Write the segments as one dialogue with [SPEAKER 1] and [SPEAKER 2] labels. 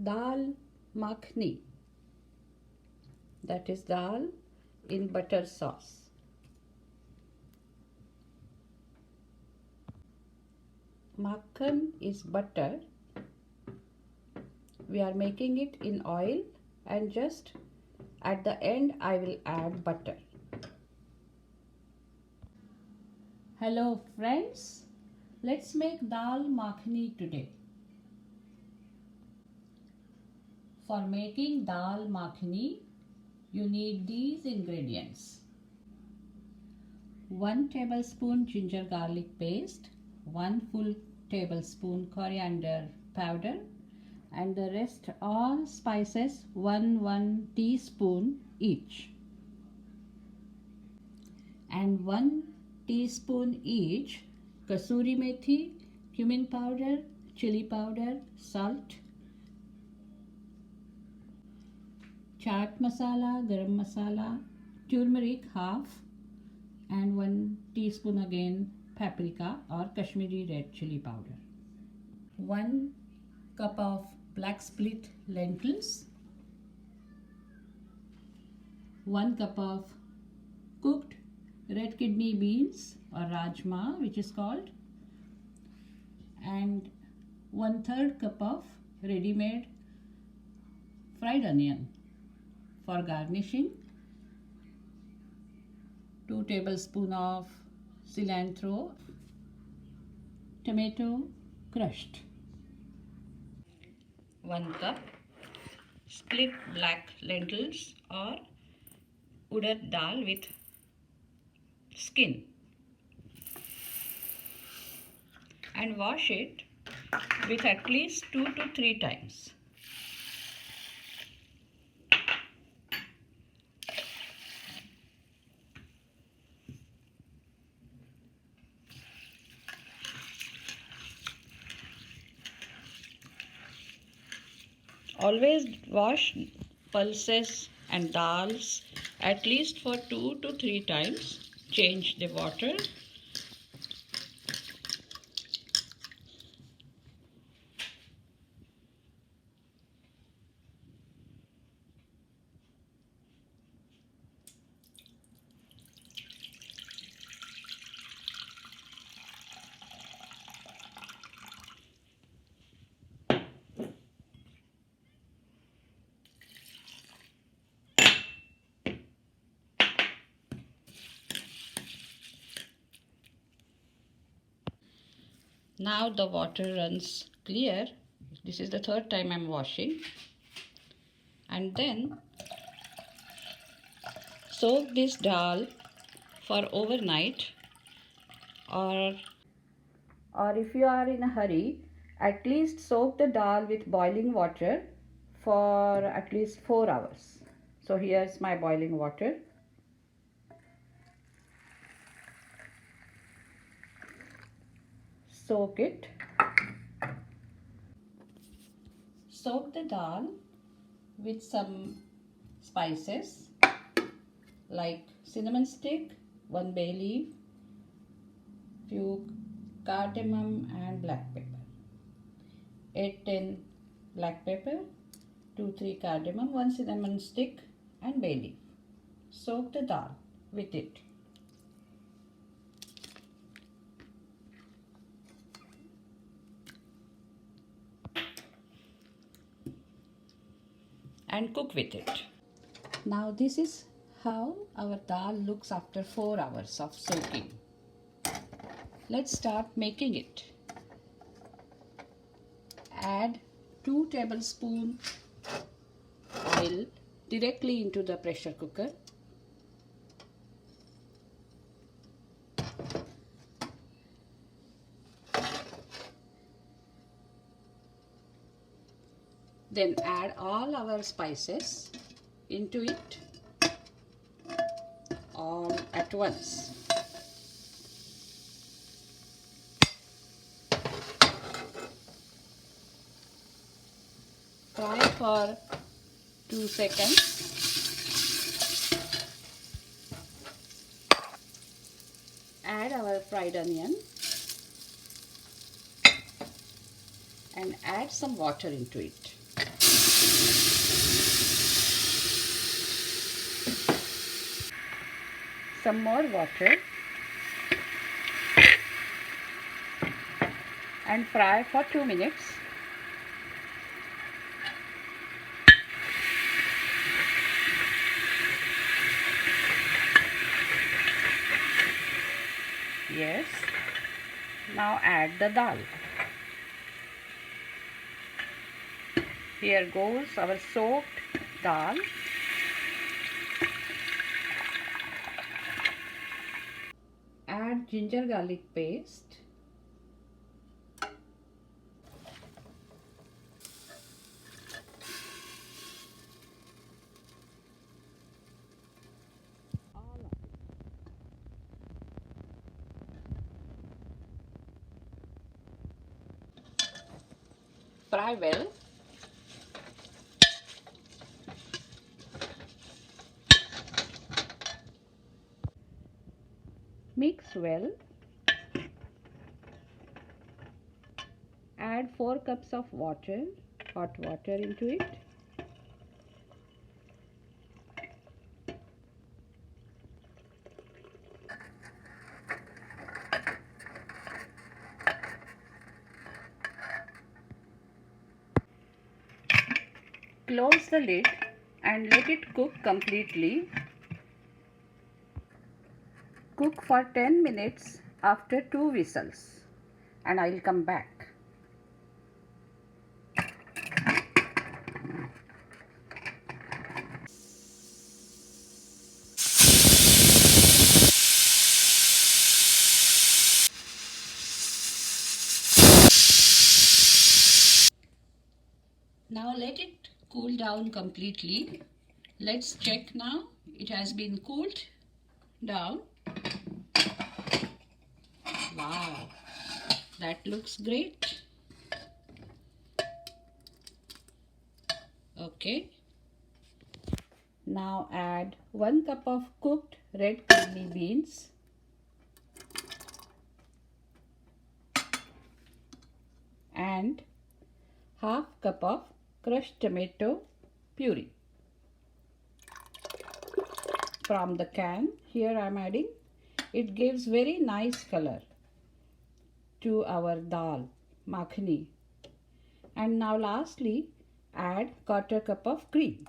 [SPEAKER 1] Dal Makhani, that is dal in butter sauce. Makhan is butter. We are making it in oil, and just at the end I will add butter. Hello friends, let's make dal makhani today. For making dal makhani, you need these ingredients: 1 tablespoon ginger garlic paste, 1 full tablespoon coriander powder, and the rest all spices 1 teaspoon each, and 1 teaspoon each kasuri methi, cumin powder, chili powder, salt, chaat masala, garam masala, turmeric half, and 1 teaspoon again paprika or Kashmiri red chili powder. 1 cup of black split lentils, 1 cup of cooked red kidney beans or rajma, which is called, and 1/3 cup of ready-made fried onion. For garnishing, 2 tablespoons of cilantro, tomato crushed, 1 cup split black lentils or urad dal with skin, and wash it with at least 2 to 3 times. Always wash pulses and dals at least for 2 to 3 times. Change the water. Now the water runs clear. This is the 3rd time I'm washing. And then soak this dal for overnight, or if you are in a hurry, at least soak the dal with boiling water for at least 4 hours. So here's my boiling water. Soak it. Soak the dal with some spices like cinnamon stick, 1 bay leaf, few cardamom and black pepper, 8-10 black pepper, 2-3 cardamom, 1 cinnamon stick and bay leaf. Soak the dal with it. And cook with it. Now this is how our dal looks after 4 hours of soaking. Let's start making it. Add 2 tablespoons oil directly into the pressure cooker. Then add all our spices into it all at once. Fry for 2 seconds. Add our fried onion and add some water into it. Some more water and fry for 2 minutes. Yes. Now add the dal. Here goes our soaked dal. Add ginger garlic paste. Fry well. Mix well. Add 4 cups of water, hot water into it. Close the lid and let it cook completely. Cook for 10 minutes after 2 whistles and I will come back. Now let it cool down completely. Let's check now. It has been cooled down. Wow, that looks great. Okay. Now add 1 cup of cooked red kidney beans. And half cup of crushed tomato puree. From the can, here I am adding. It gives very nice color to our dal makhani. And now lastly, add quarter cup of cream.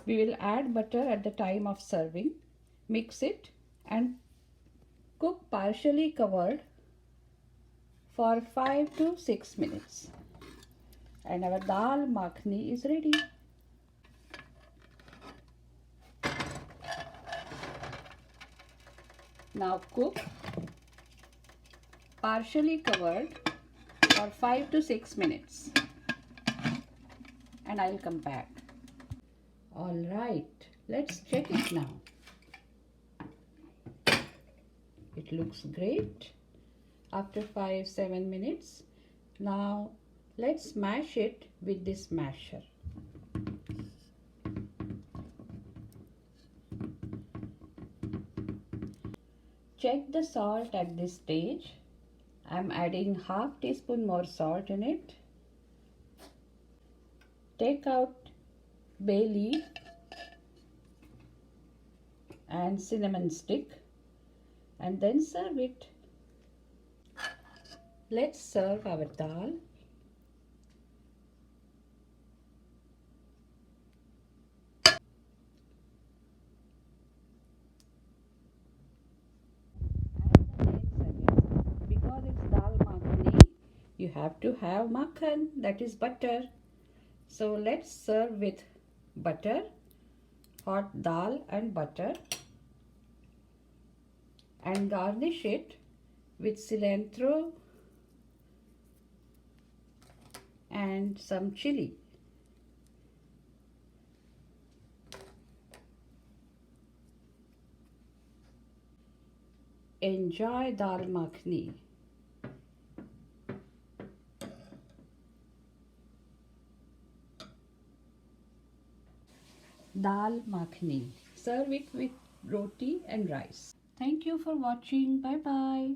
[SPEAKER 1] We will add butter at the time of serving. Mix it and cook partially covered for 5 to 6 minutes. And our dal makhani is ready. Now cook partially covered for 5 to 6 minutes and I will come back. Alright, let's check it now. It looks great after 5-7 minutes. Now let's mash it with this masher. Check the salt at this stage. I am adding half teaspoon more salt in it. Take out bay leaf and cinnamon stick and then serve it. Let's serve our dal. Because it's dal makhani, you have to have makhan, that is butter. So let's serve with butter, hot dal and butter, and garnish it with cilantro and some chili. Enjoy dal makhani. Dal makhani. Serve it with roti and rice. Thank you for watching. Bye bye.